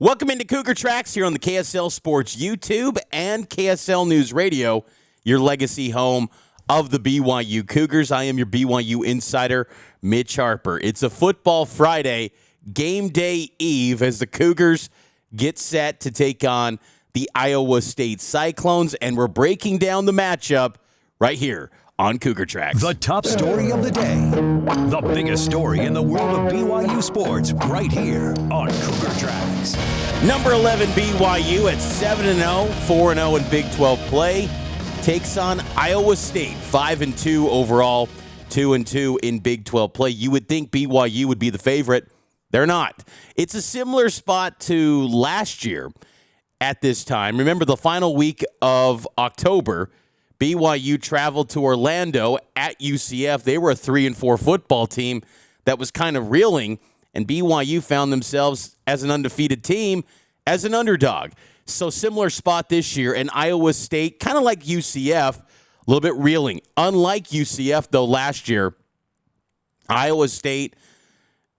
Welcome into Cougar Tracks here on the KSL Sports YouTube and KSL News Radio, your legacy home of the BYU Cougars. I am your BYU insider, Mitch Harper. It's a football Friday, game day eve, as the Cougars get set to take on the Iowa State Cyclones, and we're breaking down the matchup right here on Cougar Tracks. The top story of the day. The biggest story in the world of BYU sports right here on Cougar Tracks. Number 11 BYU at 7-0, 4-0 in Big 12 play, takes on Iowa State, 5-2 overall, 2-2 in Big 12 play. You would think BYU would be the favorite. They're not. It's a similar spot to last year at this time. Remember the final week of October, BYU traveled to Orlando at UCF. They were a 3-4 football team that was kind of reeling, and BYU found themselves as an undefeated team, as an underdog. So similar spot this year, and Iowa State, kind of like UCF, a little bit reeling. Unlike UCF, though, last year, Iowa State,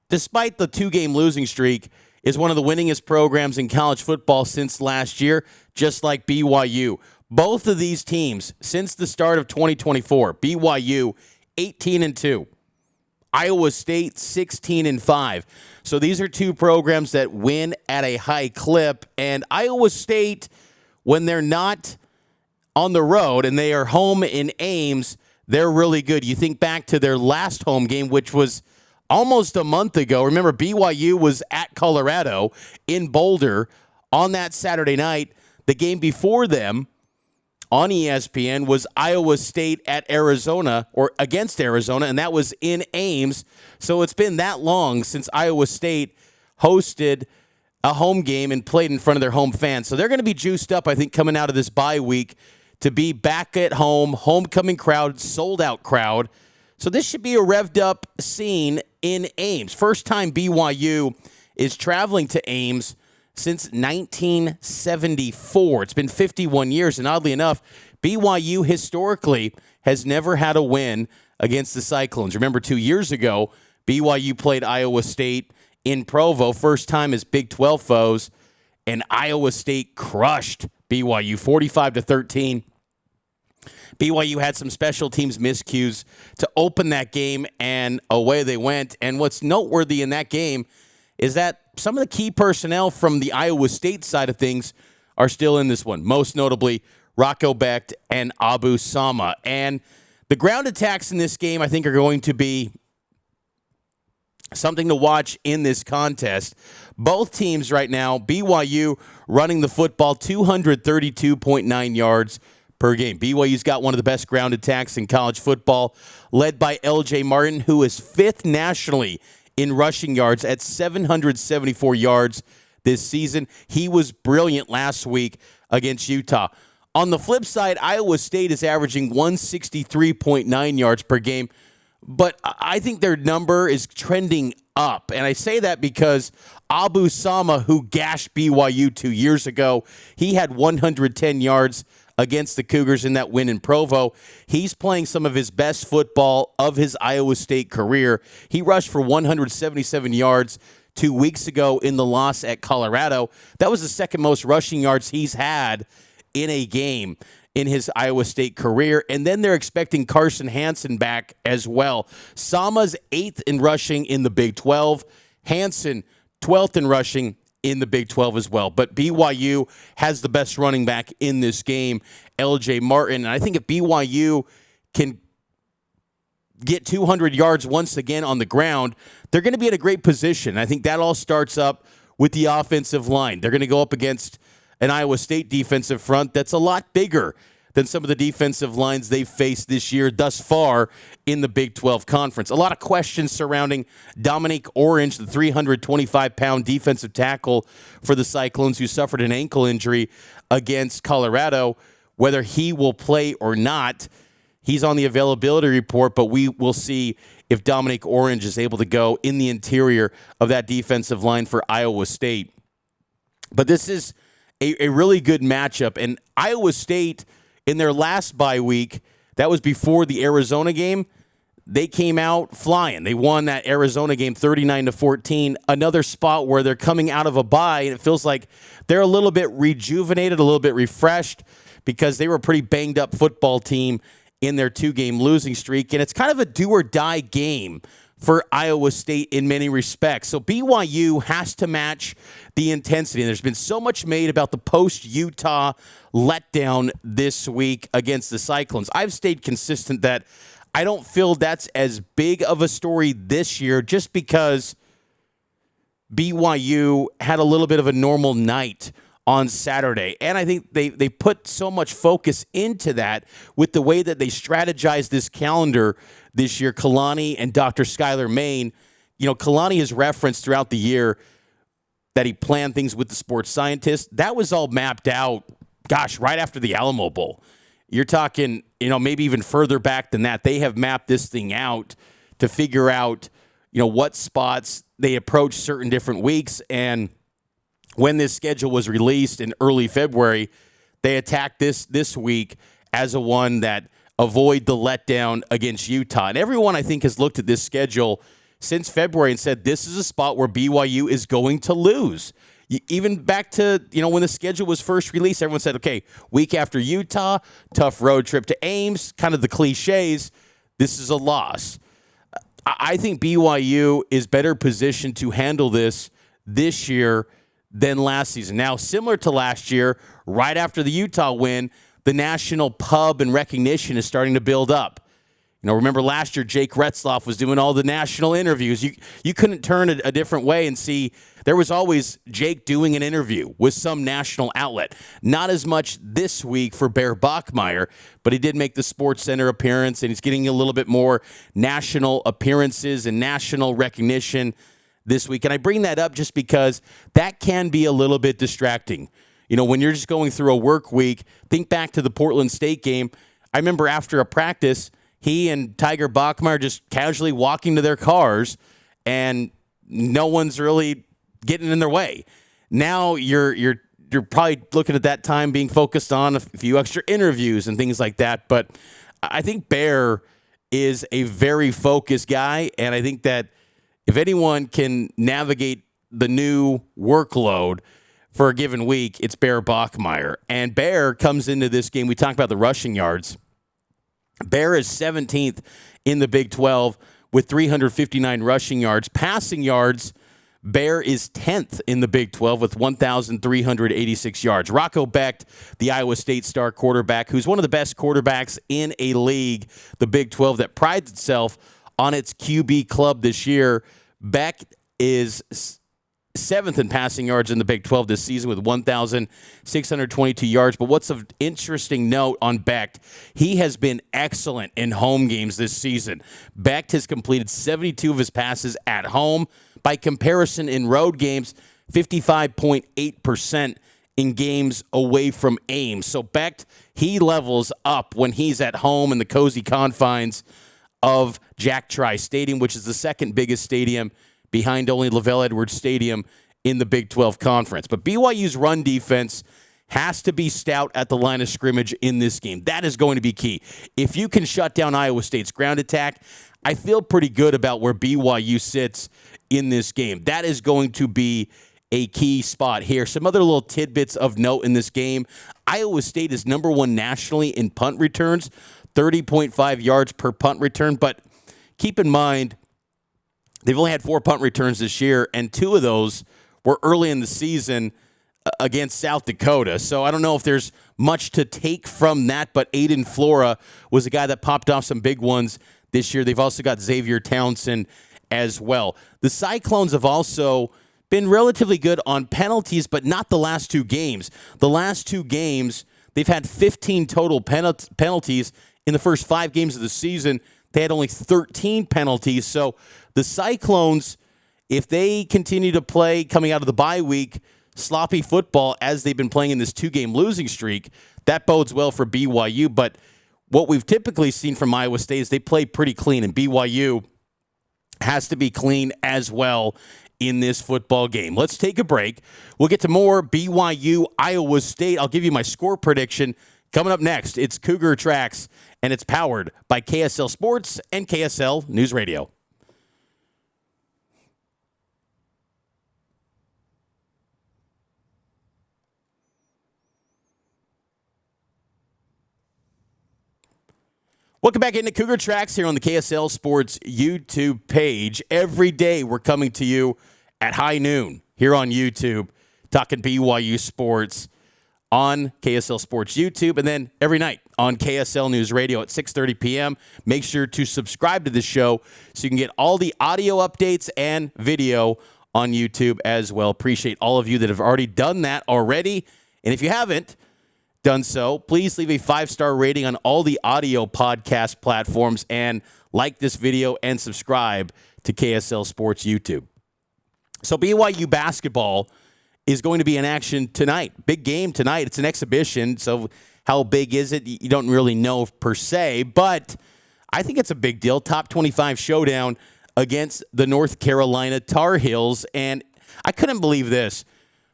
despite the two-game losing streak, is one of the winningest programs in college football since last year, just like BYU. Both of these teams, since the start of 2024, BYU 18-2, Iowa State 16-5. So these are two programs that win at a high clip. And Iowa State, when they're not on the road and they are home in Ames, they're really good. You think back to their last home game, which was almost a month ago. Remember, BYU was at Colorado in Boulder on that Saturday night. The game before them on ESPN was Iowa State at Arizona, or against Arizona, and that was in Ames. So it's been that long since Iowa State hosted a home game and played in front of their home fans. So they're going to be juiced up, I think, coming out of this bye week to be back at home, homecoming crowd, sold-out crowd. So this should be a revved-up scene in Ames. First time BYU is traveling to Ames since 1974. It's been 51 years, and oddly enough, BYU historically has never had a win against the Cyclones. Remember, 2 years ago, BYU played Iowa State in Provo, first time as Big 12 foes, and Iowa State crushed BYU 45-13. BYU had some special teams miscues to open that game, and away they went. And what's noteworthy in that game is that some of the key personnel from the Iowa State side of things are still in this one, most notably Rocco Becht and Abu Sama. And the ground attacks in this game, I think, are going to be something to watch in this contest. Both teams right now, BYU running the football 232.9 yards per game. BYU's got one of the best ground attacks in college football, led by LJ Martin, who is fifth nationally in rushing yards at 774 yards this season. He was brilliant last week against Utah. On the flip side, Iowa State is averaging 163.9 yards per game, but I think their number is trending up. And I say that because Abu Sama, who gashed BYU 2 years ago, he had 110 yards against the Cougars in that win in Provo. He's playing some of his best football of his Iowa State career. He rushed for 177 yards 2 weeks ago in the loss at Colorado. That was the second most rushing yards he's had in a game in his Iowa State career. And then they're expecting Carson Hansen back as well. Sama's 8th in rushing in the Big 12. Hansen, 12th in rushing in the Big 12 as well. But BYU has the best running back in this game, LJ Martin. And I think if BYU can get 200 yards once again on the ground, they're going to be in a great position. I think that all starts up with the offensive line. They're going to go up against an Iowa State defensive front that's a lot bigger than some of the defensive lines they've faced this year thus far in the Big 12 Conference. A lot of questions surrounding Dominique Orange, the 325-pound defensive tackle for the Cyclones who suffered an ankle injury against Colorado, whether he will play or not. He's on the availability report, but we will see if Dominique Orange is able to go in the interior of that defensive line for Iowa State. But this is a really good matchup, and Iowa State, in their last bye week, that was before the Arizona game, they came out flying. They won that Arizona game 39-14, another spot where they're coming out of a bye, and it feels like they're a little bit rejuvenated, a little bit refreshed, because they were a pretty banged-up football team in their 2-game losing streak, and it's kind of a do-or-die game for Iowa State in many respects. So BYU has to match the intensity. And there's been so much made about the post-Utah letdown this week against the Cyclones. I've stayed consistent that I don't feel that's as big of a story this year, just because BYU had a little bit of a normal night on Saturday. And I think they put so much focus into that with the way that they strategized this calendar this year. Kalani and Dr. Skylar Main, Kalani has referenced throughout the year that he planned things with the sports scientists. That was all mapped out, right after the Alamo Bowl. You're talking, maybe even further back than that. They have mapped this thing out to figure out, what spots they approach certain different weeks. And when this schedule was released in early February, they attacked this week as a one that avoid the letdown against Utah. And everyone, I think, has looked at this schedule since February and said this is a spot where BYU is going to lose. Even back to, when the schedule was first released, everyone said, okay, week after Utah, tough road trip to Ames, kind of the cliches, this is a loss. I think BYU is better positioned to handle this year than last season. Now, similar to last year, right after the Utah win, the national pub and recognition is starting to build up. Remember last year, Jake Retzloff was doing all the national interviews. You couldn't turn a different way and see there was always Jake doing an interview with some national outlet. Not as much this week for Bear Bachmeier, but he did make the Sports Center appearance, and he's getting a little bit more national appearances and national recognition this week. And I bring that up just because that can be a little bit distracting. When you're just going through a work week, think back to the Portland State game. I remember after a practice, he and Tiger Bachmeier just casually walking to their cars, and no one's really getting in their way. Now you're probably looking at that time being focused on a few extra interviews and things like that. But I think Bear is a very focused guy, and I think that if anyone can navigate the new workload for a given week, it's Bear Bachmeier. And Bear comes into this game. We talked about the rushing yards. Bear is 17th in the Big 12 with 359 rushing yards. Passing yards, Bear is 10th in the Big 12 with 1,386 yards. Rocco Becht, the Iowa State star quarterback, who's one of the best quarterbacks in a league, the Big 12, that prides itself on its QB club this year. Becht is 7th in passing yards in the Big 12 this season with 1,622 yards. But what's of interesting note on Becht, he has been excellent in home games this season. Becht has completed 72 of his passes at home. By comparison, in road games, 55.8% in games away from Ames. So Becht, he levels up when he's at home in the cozy confines of Jack Trice Stadium, which is the second biggest stadium behind only Lavelle Edwards Stadium in the Big 12 Conference. But BYU's run defense has to be stout at the line of scrimmage in this game. That is going to be key. If you can shut down Iowa State's ground attack, I feel pretty good about where BYU sits in this game. That is going to be a key spot here. Some other little tidbits of note in this game. Iowa State is number one nationally in punt returns, 30.5 yards per punt return. But keep in mind, they've only had 4 punt returns this year, and 2 of those were early in the season against South Dakota. So I don't know if there's much to take from that, but Aiden Flora was a guy that popped off some big ones this year. They've also got Xavier Townsend as well. The Cyclones have also been relatively good on penalties, but not the last 2 games. The last 2 games, they've had 15 total penalties. In the first 5 games of the season, they had only 13 penalties. So the Cyclones, if they continue to play coming out of the bye week, sloppy football as they've been playing in this 2-game losing streak, that bodes well for BYU. But what we've typically seen from Iowa State is they play pretty clean, and BYU has to be clean as well in this football game. Let's take a break. We'll get to more BYU Iowa State. I'll give you my score prediction coming up next. It's Cougar Tracks and it's powered by KSL Sports and KSL News Radio. Welcome back into Cougar Tracks here on the KSL Sports YouTube page. Every day we're coming to you at high noon here on YouTube, talking BYU sports on KSL Sports YouTube, and then every night on KSL News Radio at 6:30 p.m. Make sure to subscribe to the show so you can get all the audio updates and video on YouTube as well. Appreciate all of you that have already done that already. And if you haven't done so, please leave a 5-star rating on all the audio podcast platforms and like this video and subscribe to KSL Sports YouTube. So BYU Basketball is going to be in action tonight. Big game tonight. It's an exhibition, so how big is it? You don't really know per se, but I think it's a big deal. Top 25 showdown against the North Carolina Tar Heels, and I couldn't believe this.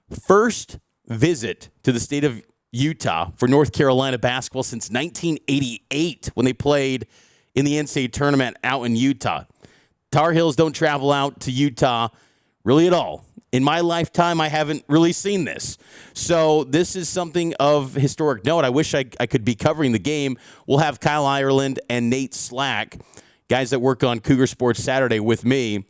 First visit to the state of Utah for North Carolina basketball since 1988 when they played in the NCAA tournament out in Utah. Tar Heels don't travel out to Utah really at all. In my lifetime, I haven't really seen this. So this is something of historic note. I wish I could be covering the game. We'll have Kyle Ireland and Nate Slack, guys that work on Cougar Sports Saturday with me.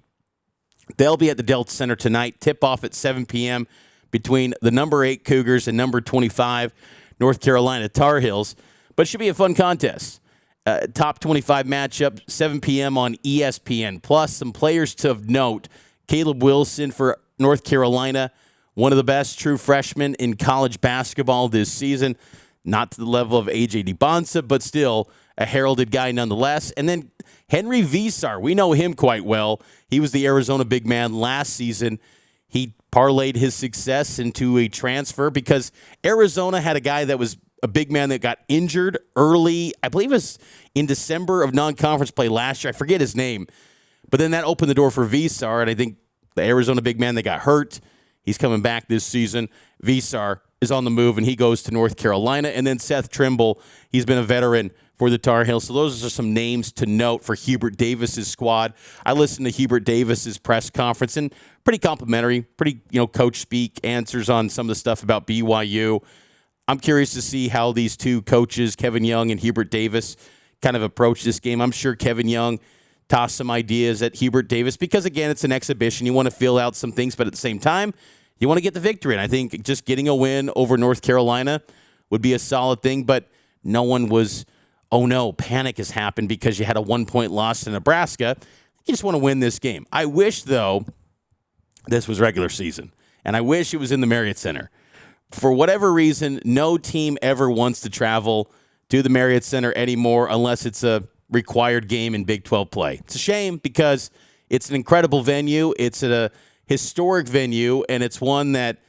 They'll be at the Delta Center tonight. Tip-off at 7 p.m. between the number 8 Cougars and number 25 North Carolina Tar Heels. But it should be a fun contest. Top 25 matchup, 7 p.m. on ESPN. Plus, some players to note. Caleb Wilson for North Carolina, one of the best true freshmen in college basketball this season. Not to the level of A.J. DeBonsa, but still a heralded guy nonetheless. And then Henry Visar, we know him quite well. He was the Arizona big man last season. He parlayed his success into a transfer because Arizona had a guy that was a big man that got injured early, I believe it was in December of non-conference play last year. I forget his name. But then that opened the door for Visar, and I think the Arizona big man that got hurt, he's coming back this season. Visar is on the move, and he goes to North Carolina. And then Seth Trimble, he's been a veteran for the Tar Heels. So those are some names to note for Hubert Davis's squad. I listened to Hubert Davis's press conference, and pretty complimentary, pretty coach speak, answers on some of the stuff about BYU. I'm curious to see how these two coaches, Kevin Young and Hubert Davis, kind of approach this game. I'm sure Kevin Young toss some ideas at Hubert Davis because, again, it's an exhibition. You want to fill out some things, but at the same time, you want to get the victory. And I think just getting a win over North Carolina would be a solid thing, but no one was, oh no, panic has happened because you had a 1-point loss to Nebraska. You just want to win this game. I wish, though, this was regular season, and I wish it was in the Marriott Center. For whatever reason, no team ever wants to travel to the Marriott Center anymore unless it's a required game in Big 12 play. It's a shame because it's an incredible venue. It's a historic venue, and it's one that,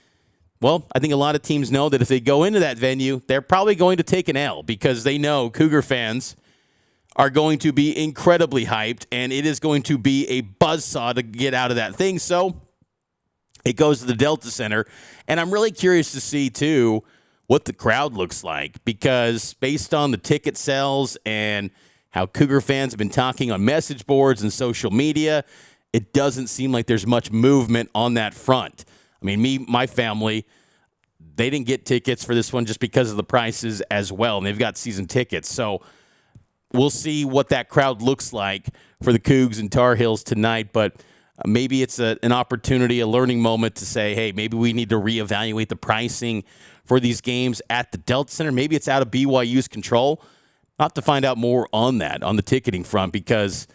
well, I think a lot of teams know that if they go into that venue, they're probably going to take an L because they know Cougar fans are going to be incredibly hyped, and it is going to be a buzzsaw to get out of that thing. So it goes to the Delta Center, and I'm really curious to see, too, what the crowd looks like because based on the ticket sales and how Cougar fans have been talking on message boards and social media, it doesn't seem like there's much movement on that front. I mean, my family, they didn't get tickets for this one just because of the prices as well, and they've got season tickets. So we'll see what that crowd looks like for the Cougs and Tar Heels tonight, but maybe it's an opportunity, a learning moment to say, hey, maybe we need to reevaluate the pricing for these games at the Delta Center. Maybe it's out of BYU's control. I'll have to find out more on that, on the ticketing front, because,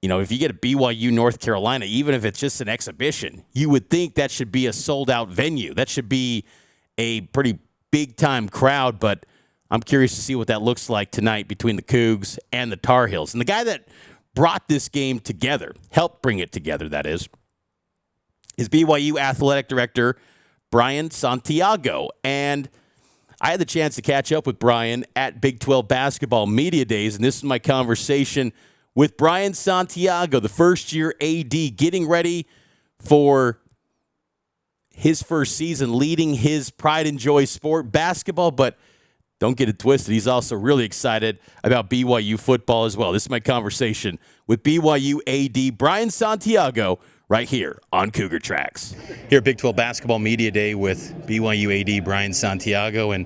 if you get a BYU North Carolina, even if it's just an exhibition, you would think that should be a sold-out venue. That should be a pretty big-time crowd, but I'm curious to see what that looks like tonight between the Cougs and the Tar Heels. And the guy that brought this game together, helped bring it together, that is BYU Athletic Director Brian Santiago. And I had the chance to catch up with Brian at Big 12 Basketball Media Days, and this is my conversation with Brian Santiago, the first-year AD, getting ready for his first season, leading his pride and joy sport, basketball, but don't get it twisted. He's also really excited about BYU football as well. This is my conversation with BYU AD Brian Santiago right here on Cougar Tracks. Here at Big 12 Basketball Media Day with BYU AD Brian Santiago. And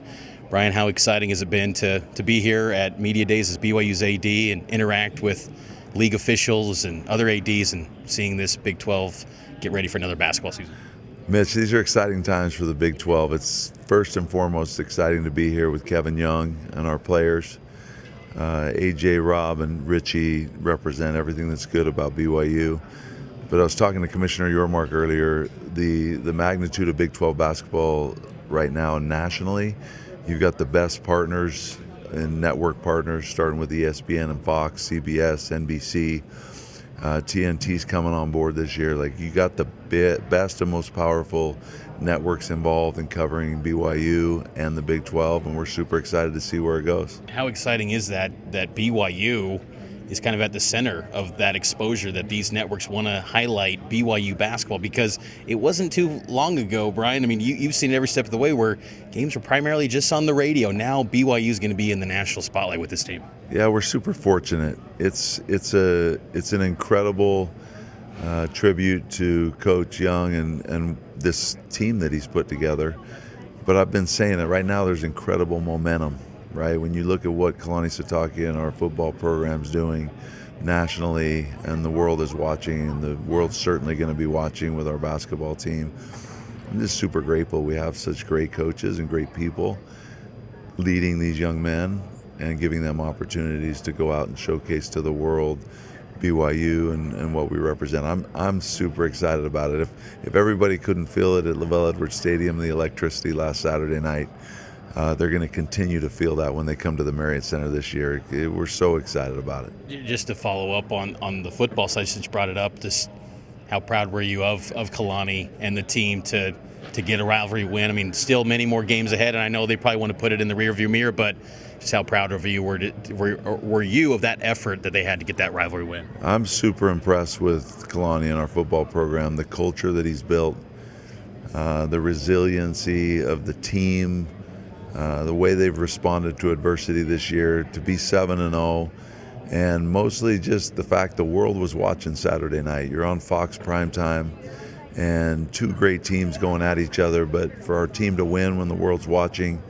Brian, how exciting has it been to be here at Media Days as BYU's AD and interact with league officials and other ADs and seeing this Big 12 get ready for another basketball season? Mitch, these are exciting times for the Big 12. It's first and foremost exciting to be here with Kevin Young and our players. AJ, Rob, and Richie represent everything that's good about BYU. But I was talking to Commissioner Yormark earlier, the magnitude of Big 12 basketball right now nationally. You've got the best partners and network partners, starting with ESPN and Fox, CBS, NBC. TNT's coming on board this year. Like, you got the best and most powerful networks involved in covering BYU and the Big 12, and we're super excited to see where it goes. How exciting is that BYU is kind of at the center of that exposure, that these networks want to highlight BYU basketball? Because it wasn't too long ago, Brian, I mean, you've seen it every step of the way, where games were primarily just on the radio. Now BYU is going to be in the national spotlight with this team. Yeah, we're super fortunate. It's an incredible tribute to Coach Young and this team that he's put together. But I've been saying that right now there's incredible momentum, right? When you look at what Kalani Sitake and our football program's doing nationally, and the world is watching, and the world's certainly going to be watching with our basketball team, I'm just super grateful we have such great coaches and great people leading these young men and giving them opportunities to go out and showcase to the world BYU and what we represent. I'm super excited about it. If everybody couldn't feel it at LaVell Edwards Stadium, the electricity last Saturday night, they're going to continue to feel that when they come to the Marriott Center this year. We're so excited about it. Just to follow up on the football side, since you brought it up, just how proud were you of Kalani and the team to get a rivalry win? I mean, still many more games ahead, and I know they probably want to put it in the rearview mirror, but just how proud of you were you of that effort that they had to get that rivalry win? I'm super impressed with Kalani and our football program, the culture that he's built, the resiliency of the team, the way they've responded to adversity this year, to be 7-0, and mostly just the fact the world was watching Saturday night. You're on Fox primetime, and two great teams going at each other, but for our team to win when the world's watching,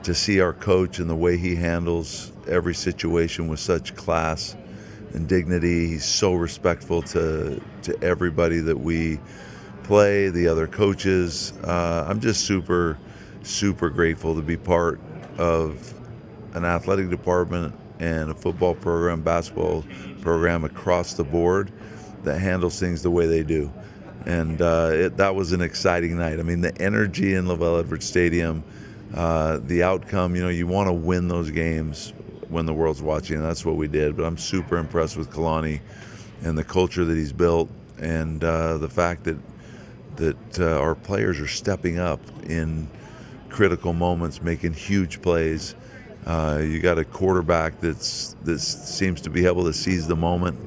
to see our coach and the way he handles every situation with such class and dignity. He's so respectful to everybody that we play, the other coaches. I'm just super, super grateful to be part of an athletic department and a football program, basketball program across the board that handles things the way they do. And that was an exciting night. I mean, the energy in LaVell Edwards Stadium, the outcome, you want to win those games when the world's watching, and that's what we did. But I'm super impressed with Kalani and the culture that he's built, and the fact that our players are stepping up in critical moments, making huge plays. You got a quarterback that seems to be able to seize the moment,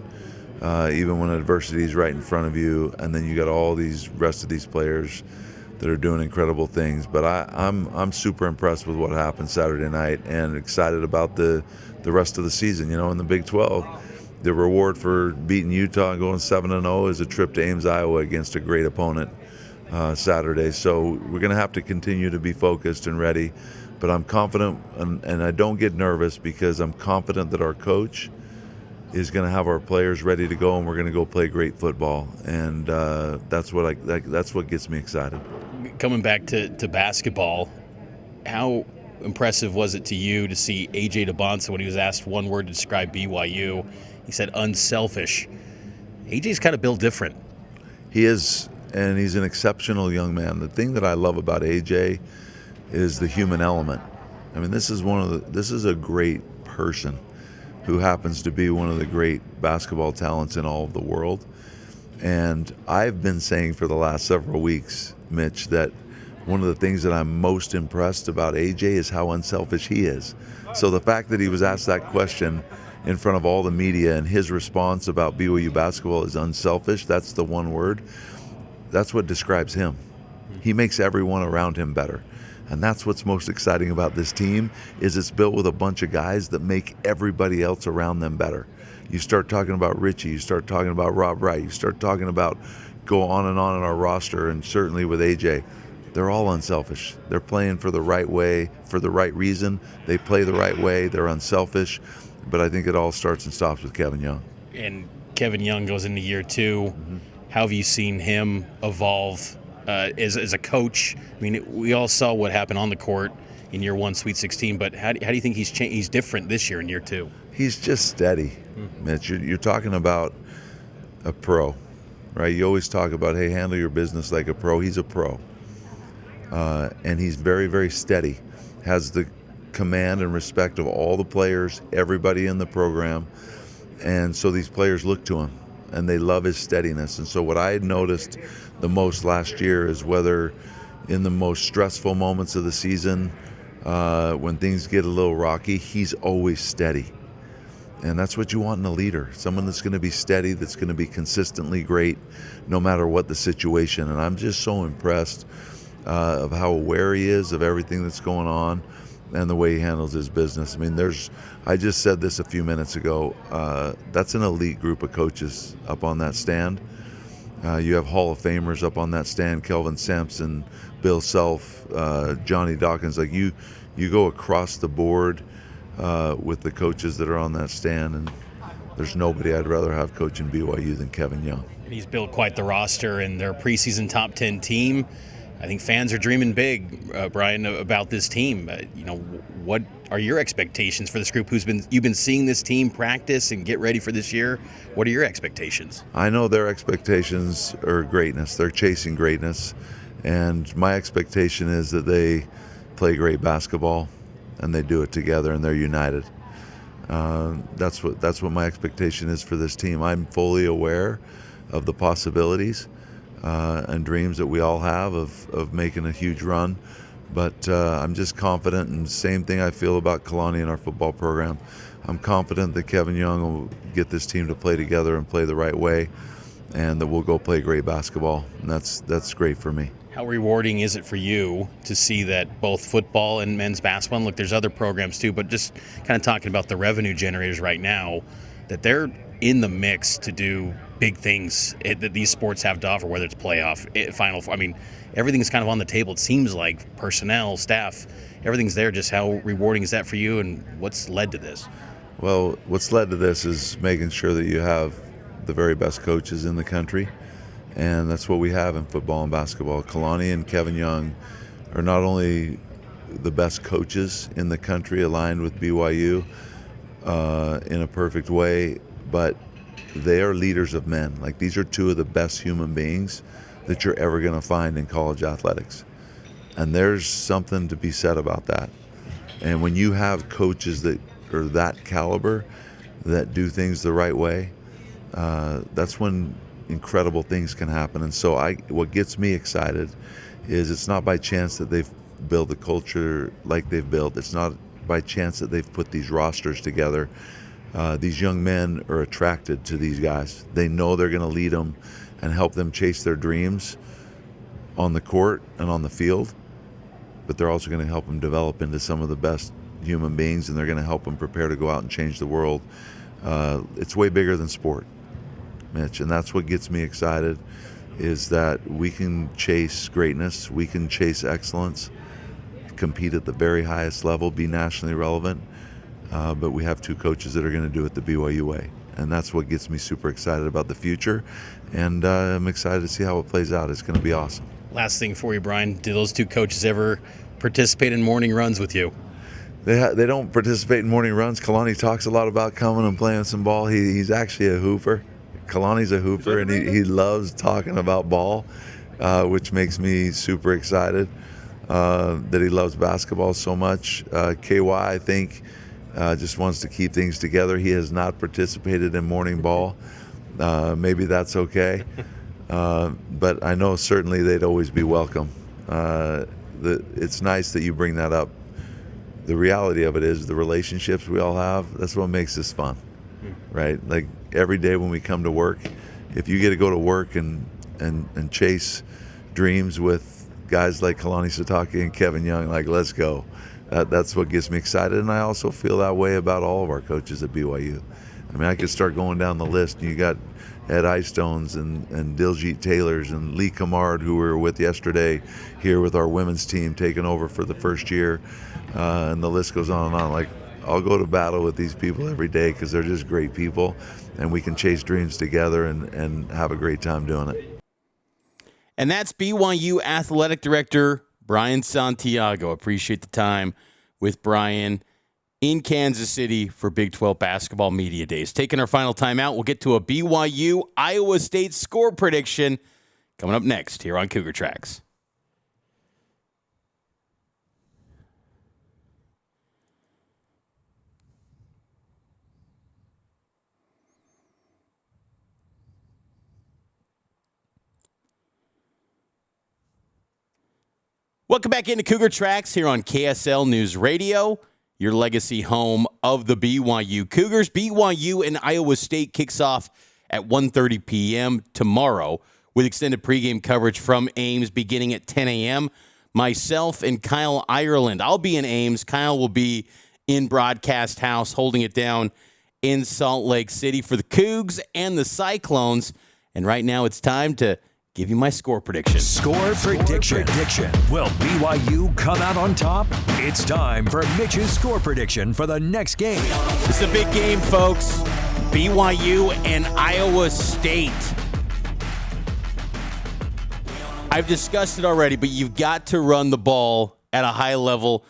even when adversity is right in front of you, and then you got all these rest of these players that are doing incredible things. But I'm super impressed with what happened Saturday night, and excited about the rest of the season. In the Big 12, the reward for beating Utah and going 7-0 is a trip to Ames, Iowa against a great opponent Saturday. So we're going to have to continue to be focused and ready. But I'm confident, and I don't get nervous, because I'm confident that our coach is going to have our players ready to go, and we're going to go play great football. And that's what gets me excited. Coming back to basketball, how impressive was it to you to see AJ DeBonsa, when he was asked one word to describe BYU, he said unselfish? AJ's kind of built different. He is, and he's an exceptional young man. The thing that I love about AJ is the human element. I mean, this is a great person who happens to be one of the great basketball talents in all of the world. And I've been saying for the last several weeks, Mitch, that one of the things that I'm most impressed about AJ is how unselfish he is. So the fact that he was asked that question in front of all the media, and his response about BYU basketball is unselfish, that's the one word, that's what describes him. He makes everyone around him better. And that's what's most exciting about this team, is it's built with a bunch of guys that make everybody else around them better. You start talking about Richie, you start talking about Rob Wright, you start talking about, go on in our roster, and certainly with AJ. They're all unselfish. They're playing for the right way, for the right reason. They play the right way. They're unselfish. But I think it all starts and stops with Kevin Young. And Kevin Young goes into year 2. How have you seen him evolve as a coach? I mean, we all saw what happened on the court in year 1, Sweet 16, but how do you think he's different this year in year 2? He's just steady, Mitch. You're talking about a pro, right? You always talk about, hey, handle your business like a pro. He's a pro. And he's very, very steady. Has the command and respect of all the players, everybody in the program. And so these players look to him, and they love his steadiness. And so what I had noticed the most last year is whether in the most stressful moments of the season, when things get a little rocky, he's always steady. And that's what you want in a leader, someone that's going to be steady, that's going to be consistently great no matter what the situation. And I'm just so impressed of how aware he is of everything that's going on and the way he handles his business. I mean, I just said this a few minutes ago, that's an elite group of coaches up on that stand. You have Hall of Famers up on that stand, Kelvin Sampson, Bill Self, Johnny Dawkins. Like you go across the board with the coaches that are on that stand, and there's nobody I'd rather have coaching BYU than Kevin Young. And he's built quite the roster, and their preseason top 10 team. I think fans are dreaming big, Brian, about this team. What are your expectations for this group? You've been seeing this team practice and get ready for this year. What are your expectations? I know their expectations are greatness. They're chasing greatness, and my expectation is that they play great basketball, and they do it together, and they're united. That's what my expectation is for this team. I'm fully aware of the possibilities and dreams that we all have of making a huge run. But I'm just confident, and same thing I feel about Kalani and our football program. I'm confident that Kevin Young will get this team to play together and play the right way, and that we'll go play great basketball. And that's great for me. How rewarding is it for you to see that both football and men's basketball, and look, there's other programs too, but just kind of talking about the revenue generators right now, that they're in the mix to do big things that these sports have to offer, whether it's playoff, Final Four. I mean, everything's kind of on the table. It seems like personnel, staff, everything's there. Just how rewarding is that for you, and what's led to this? Well, what's led to this is making sure that you have the very best coaches in the country, and that's what we have in football and basketball. Kalani and Kevin Young are not only the best coaches in the country, aligned with BYU in a perfect way, but they are leaders of men. Like, these are two of the best human beings that you're ever going to find in college athletics. And there's something to be said about that. And when you have coaches that are that caliber, that do things the right way, that's when incredible things can happen. And so what gets me excited is it's not by chance that they've built a culture like they've built. It's not by chance that they've put these rosters together. These young men are attracted to these guys. They know they're going to lead them and help them chase their dreams on the court and on the field, but they're also going to help them develop into some of the best human beings, and they're going to help them prepare to go out and change the world. It's way bigger than sport, Mitch, and that's what gets me excited, is that we can chase greatness, we can chase excellence, compete at the very highest level, be nationally relevant, but we have two coaches that are going to do it the BYU way. And that's what gets me super excited about the future, and I'm excited to see how it plays out. It's going to be awesome. Last thing for you, Brian, do those two coaches ever participate in morning runs with you? They don't participate in morning runs. Kalani talks a lot about coming and playing some ball. He's actually a hooper. Kalani's a hooper, and he loves talking about ball, which makes me super excited that he loves basketball so much. KY, I think, just wants to keep things together. He has not participated in morning ball. Maybe that's okay. But I know certainly they'd always be welcome. It's nice that you bring that up. The reality of it is the relationships we all have, that's what makes this fun, right? Like, every day when we come to work, if you get to go to work and chase dreams with guys like Kalani Sitake and Kevin Young, like, let's go. That's what gets me excited, and I also feel that way about all of our coaches at BYU. I mean, I could start going down the list. You got Ed Eyestones and Diljit Taylors and Lee Camard, who we were with yesterday here with our women's team, taking over for the first year, and the list goes on and on. Like, I'll go to battle with these people every day because they're just great people, and we can chase dreams together and have a great time doing it. And that's BYU Athletic Director Brian Santiago. Appreciate the time with Brian in Kansas City for Big 12 Basketball Media Days. Taking our final time out, we'll get to a BYU Iowa State score prediction coming up next here on Cougar Tracks. Welcome back into Cougar Tracks here on KSL News Radio, your legacy home of the BYU Cougars. BYU and Iowa State kicks off at 1:30 p.m. tomorrow with extended pregame coverage from Ames beginning at 10 a.m. Myself and Kyle Ireland. I'll be in Ames. Kyle will be in Broadcast House holding it down in Salt Lake City for the Cougs and the Cyclones. And right now it's time to give you my score prediction. Score prediction. Will BYU come out on top? It's time for Mitch's score prediction for the next game. It's a big game, folks. BYU and Iowa State. I've discussed it already, but you've got to run the ball at a high level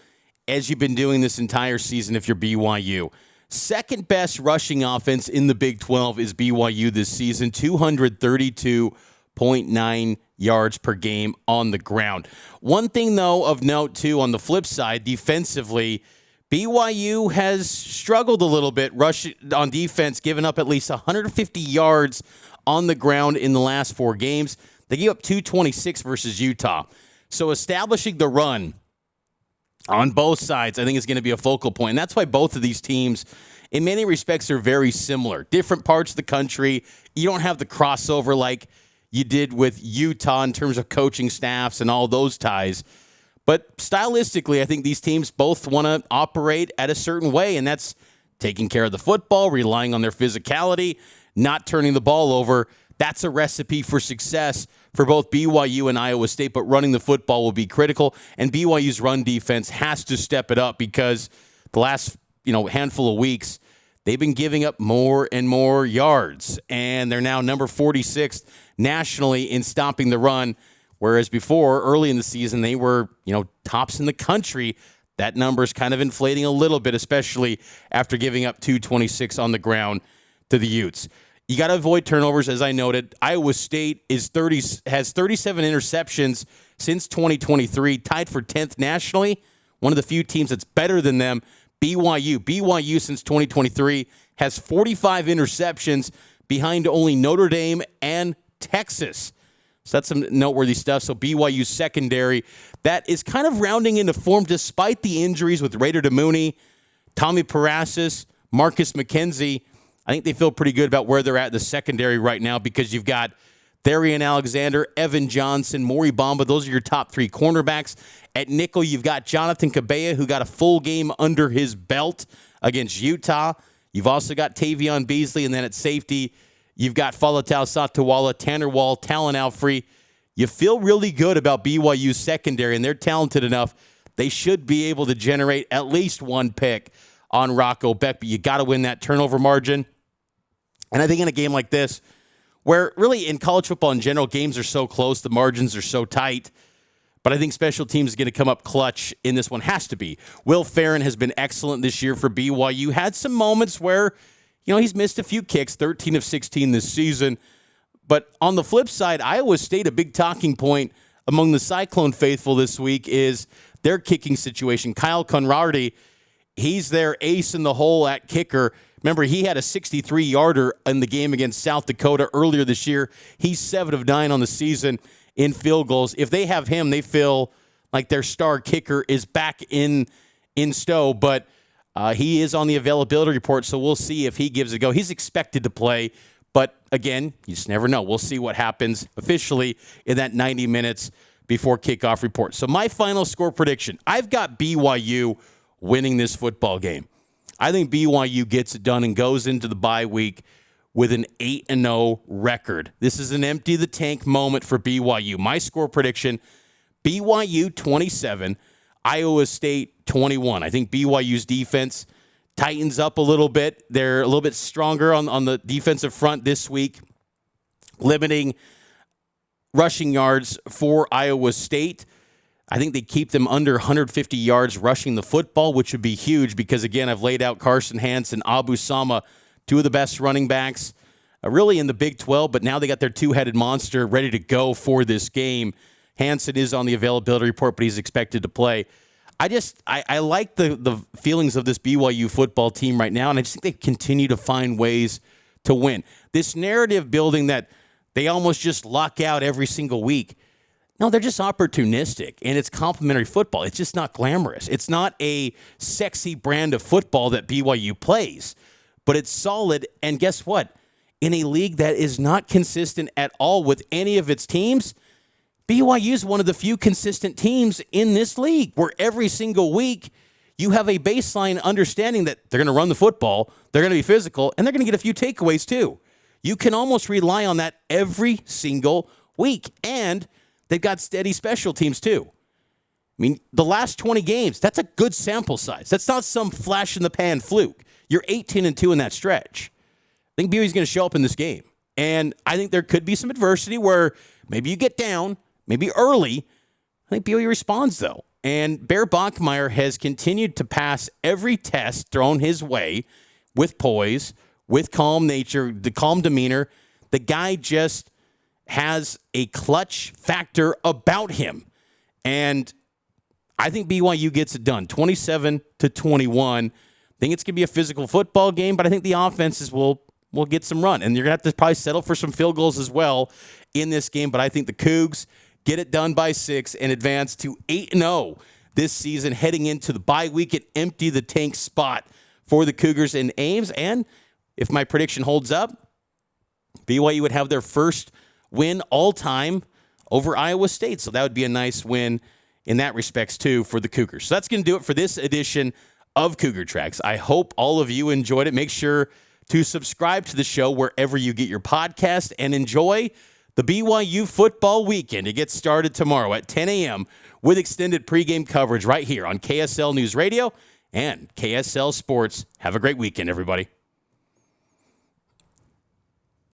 as you've been doing this entire season if you're BYU. Second best rushing offense in the Big 12 is BYU this season, 232.9 yards per game on the ground. One thing, though, of note, too, on the flip side, defensively, BYU has struggled a little bit rushing on defense, giving up at least 150 yards on the ground in the last 4 games. They gave up 226 versus Utah. So establishing the run on both sides, I think, is going to be a focal point. And that's why both of these teams, in many respects, are very similar. Different parts of the country. You don't have the crossover like you did with Utah in terms of coaching staffs and all those ties. But stylistically, I think these teams both want to operate at a certain way, and that's taking care of the football, relying on their physicality, not turning the ball over. That's a recipe for success for both BYU and Iowa State, but running the football will be critical, and BYU's run defense has to step it up because the last handful of weeks, they've been giving up more and more yards, and they're now number 46 nationally in stopping the run, whereas before, early in the season, they were tops in the country. That number is kind of inflating a little bit, especially after giving up 226 on the ground to the Utes. You got to avoid turnovers, as I noted. Iowa State has 37 interceptions since 2023, tied for 10th nationally. One of the few teams that's better than them, BYU since 2023 has 45 interceptions behind only Notre Dame and Texas. So that's some noteworthy stuff. So BYU secondary, that is kind of rounding into form despite the injuries with Raider DeMooney, Tommy Parasis, Marcus McKenzie. I think they feel pretty good about where they're at in the secondary right now because you've got Darian Alexander, Evan Johnson, Maury Bamba. Those are your top 3 cornerbacks. At nickel, you've got Jonathan Cabella, who got a full game under his belt against Utah. You've also got Tavion Beasley, and then at safety, you've got Falatau Satawala, Tanner Wall, Talon Alfrey. You feel really good about BYU's secondary, and they're talented enough. They should be able to generate at least 1 pick on Rocco Beck, but you got to win that turnover margin. And I think in a game like this, where really in college football in general, games are so close, the margins are so tight, but I think special teams is going to come up clutch in this one. Has to be. Will Farron has been excellent this year for BYU. Had some moments where, he's missed a few kicks, 13 of 16 this season. But on the flip side, Iowa State, a big talking point among the Cyclone faithful this week is their kicking situation. Kyle Conradi, he's their ace in the hole at kicker. Remember, he had a 63-yarder in the game against South Dakota earlier this year. He's 7 of 9 on the season in field goals. If they have him, they feel like their star kicker is back in Stowe, but he is on the availability report, so we'll see if he gives it a go. He's expected to play, but again, you just never know. We'll see what happens officially in that 90 minutes before kickoff report. So my final score prediction, I've got BYU winning this football game. I think BYU gets it done and goes into the bye week with an 8-0 record. This is an empty the tank moment for BYU. My score prediction, BYU 27, Iowa State 21. I think BYU's defense tightens up a little bit. They're a little bit stronger on the defensive front this week, limiting rushing yards for Iowa State. I think they keep them under 150 yards rushing the football, which would be huge because, again, I've laid out Carson Hansen, Abu Sama, two of the best running backs really in the Big 12, but now they got their two-headed monster ready to go for this game. Hansen is on the availability report, but he's expected to play. I like the feelings of this BYU football team right now, and I just think they continue to find ways to win. This narrative building that they almost just luck out every single week, no, they're just opportunistic, and it's complimentary football. It's just not glamorous. It's not a sexy brand of football that BYU plays, but it's solid, and guess what? In a league that is not consistent at all with any of its teams, BYU is one of the few consistent teams in this league where every single week you have a baseline understanding that they're going to run the football, they're going to be physical, and they're going to get a few takeaways too. You can almost rely on that every single week, and they've got steady special teams too. I mean, the last 20 games, that's a good sample size. That's not some flash-in-the-pan fluke. You're 18-2 in that stretch. I think BYU's going to show up in this game, and I think there could be some adversity where maybe you get down, maybe early. I think BYU responds, though. And Bear Bachmeier has continued to pass every test thrown his way with poise, with calm nature, the calm demeanor. The guy just has a clutch factor about him. And I think BYU gets it done, 27-21. I think it's going to be a physical football game, but I think the offenses will get some run. And you're going to have to probably settle for some field goals as well in this game. But I think the Cougs get it done by 6 and advance to 8-0 this season, heading into the bye week and empty the tank spot for the Cougars in Ames. And if my prediction holds up, BYU would have their first win all-time over Iowa State. So that would be a nice win in that respects, too, for the Cougars. So that's going to do it for this edition of Cougar Tracks. I hope all of you enjoyed it. Make sure to subscribe to the show wherever you get your podcast and enjoy the BYU football weekend. It gets started tomorrow at 10 a.m. with extended pregame coverage right here on KSL News Radio and KSL Sports. Have a great weekend, everybody.